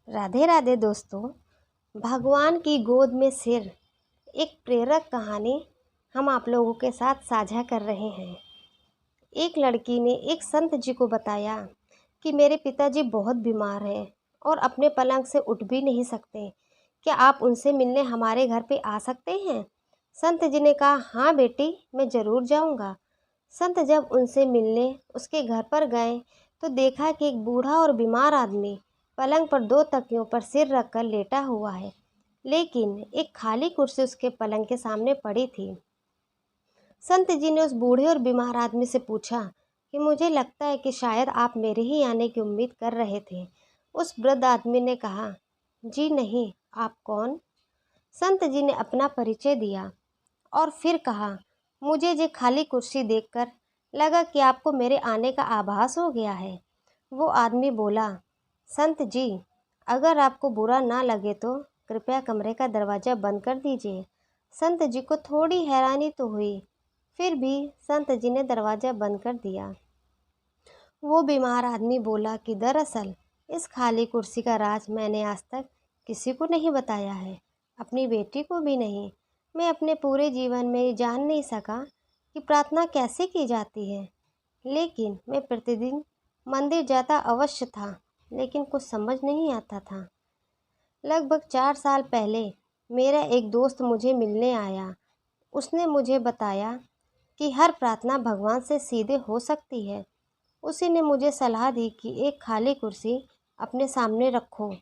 राधे राधे दोस्तों। भगवान की गोद में सिर एक प्रेरक कहानी हम आप लोगों के साथ साझा कर रहे हैं। एक लड़की ने एक संत जी को बताया कि मेरे पिताजी बहुत बीमार हैं और अपने पलंग से उठ भी नहीं सकते। क्या आप उनसे मिलने हमारे घर पे आ सकते हैं? संत जी ने कहा, हाँ बेटी, मैं ज़रूर जाऊंगा। संत जब उनसे मिलने उसके घर पर गए तो देखा कि एक बूढ़ा और बीमार आदमी पलंग पर दो तकियों पर सिर रखकर लेटा हुआ है, लेकिन एक खाली कुर्सी उसके पलंग के सामने पड़ी थी। संत जी ने उस बूढ़े और बीमार आदमी से पूछा कि मुझे लगता है कि शायद आप मेरे ही आने की उम्मीद कर रहे थे। उस वृद्ध आदमी ने कहा, जी नहीं, आप कौन? संत जी ने अपना परिचय दिया और फिर कहा, मुझे ये खाली कुर्सी देखकर लगा कि आपको मेरे आने का आभास हो गया है। वो आदमी बोला, संत जी, अगर आपको बुरा ना लगे तो कृपया कमरे का दरवाज़ा बंद कर दीजिए। संत जी को थोड़ी हैरानी तो हुई, फिर भी संत जी ने दरवाज़ा बंद कर दिया। वो बीमार आदमी बोला कि दरअसल इस खाली कुर्सी का राज मैंने आज तक किसी को नहीं बताया है, अपनी बेटी को भी नहीं। मैं अपने पूरे जीवन में ये जान नहीं सका कि प्रार्थना कैसे की जाती है, लेकिन मैं प्रतिदिन मंदिर जाता अवश्य था, लेकिन कुछ समझ नहीं आता था। लगभग 4 साल पहले मेरा एक दोस्त मुझे मिलने आया। उसने मुझे बताया कि हर प्रार्थना भगवान से सीधे हो सकती है। उसी ने मुझे सलाह दी कि एक खाली कुर्सी अपने सामने रखो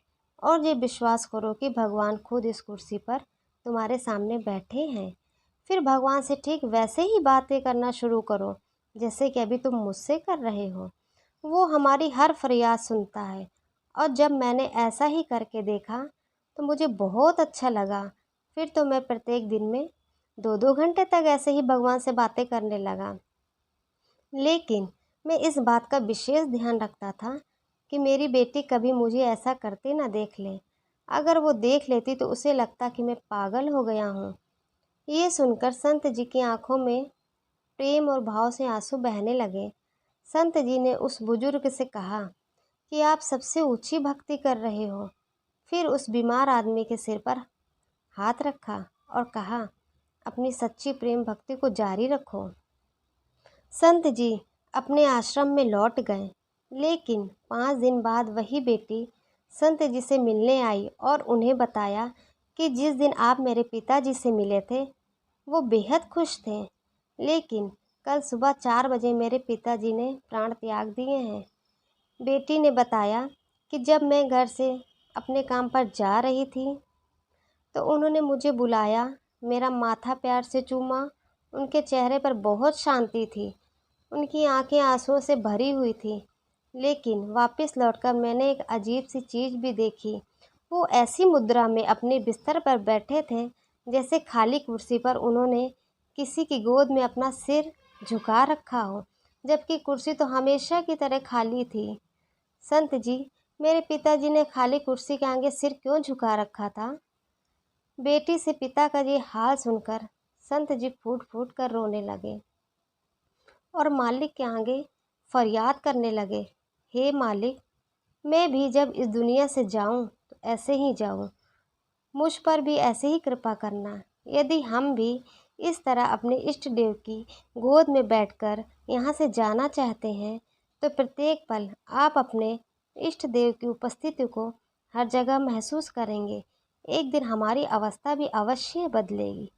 और ये विश्वास करो कि भगवान खुद इस कुर्सी पर तुम्हारे सामने बैठे हैं। फिर भगवान से ठीक वैसे ही बातें करना शुरू करो जैसे कि अभी तुम मुझसे कर रहे हो। वो हमारी हर फरियाद सुनता है। और जब मैंने ऐसा ही करके देखा तो मुझे बहुत अच्छा लगा। फिर तो मैं प्रत्येक दिन में 2-2 घंटे तक ऐसे ही भगवान से बातें करने लगा। लेकिन मैं इस बात का विशेष ध्यान रखता था कि मेरी बेटी कभी मुझे ऐसा करते ना देख ले। अगर वो देख लेती तो उसे लगता कि मैं पागल हो गया हूँ। ये सुनकर संत जी की आंखों में प्रेम और भाव से आंसू बहने लगे। संत जी ने उस बुजुर्ग से कहा कि आप सबसे ऊंची भक्ति कर रहे हो। फिर उस बीमार आदमी के सिर पर हाथ रखा और कहा, अपनी सच्ची प्रेम भक्ति को जारी रखो। संत जी अपने आश्रम में लौट गए, लेकिन 5 दिन बाद वही बेटी संत जी से मिलने आई और उन्हें बताया कि जिस दिन आप मेरे पिताजी से मिले थे वो बेहद खुश थे, लेकिन कल सुबह 4 बजे मेरे पिताजी ने प्राण त्याग दिए हैं। बेटी ने बताया कि जब मैं घर से अपने काम पर जा रही थी तो उन्होंने मुझे बुलाया, मेरा माथा प्यार से चूमा। उनके चेहरे पर बहुत शांति थी, उनकी आंखें आंसुओं से भरी हुई थी। लेकिन वापस लौटकर मैंने एक अजीब सी चीज़ भी देखी। वो ऐसी मुद्रा में अपने बिस्तर पर बैठे थे जैसे खाली कुर्सी पर उन्होंने किसी की गोद में अपना सिर झुका रखा हो, जबकि कुर्सी तो हमेशा की तरह खाली थी। संत जी, मेरे पिताजी ने खाली कुर्सी के आगे सिर क्यों झुका रखा था? बेटी से पिता का ये हाल सुनकर संत जी फूट फूट कर रोने लगे और मालिक के आगे फरियाद करने लगे, हे मालिक, मैं भी जब इस दुनिया से जाऊं तो ऐसे ही जाऊं। मुझ पर भी ऐसे ही कृपा करना। यदि हम भी इस तरह अपने इष्ट देव की गोद में बैठकर यहाँ से जाना चाहते हैं तो प्रत्येक पल आप अपने इष्ट देव की उपस्थिति को हर जगह महसूस करेंगे। एक दिन हमारी अवस्था भी अवश्य बदलेगी।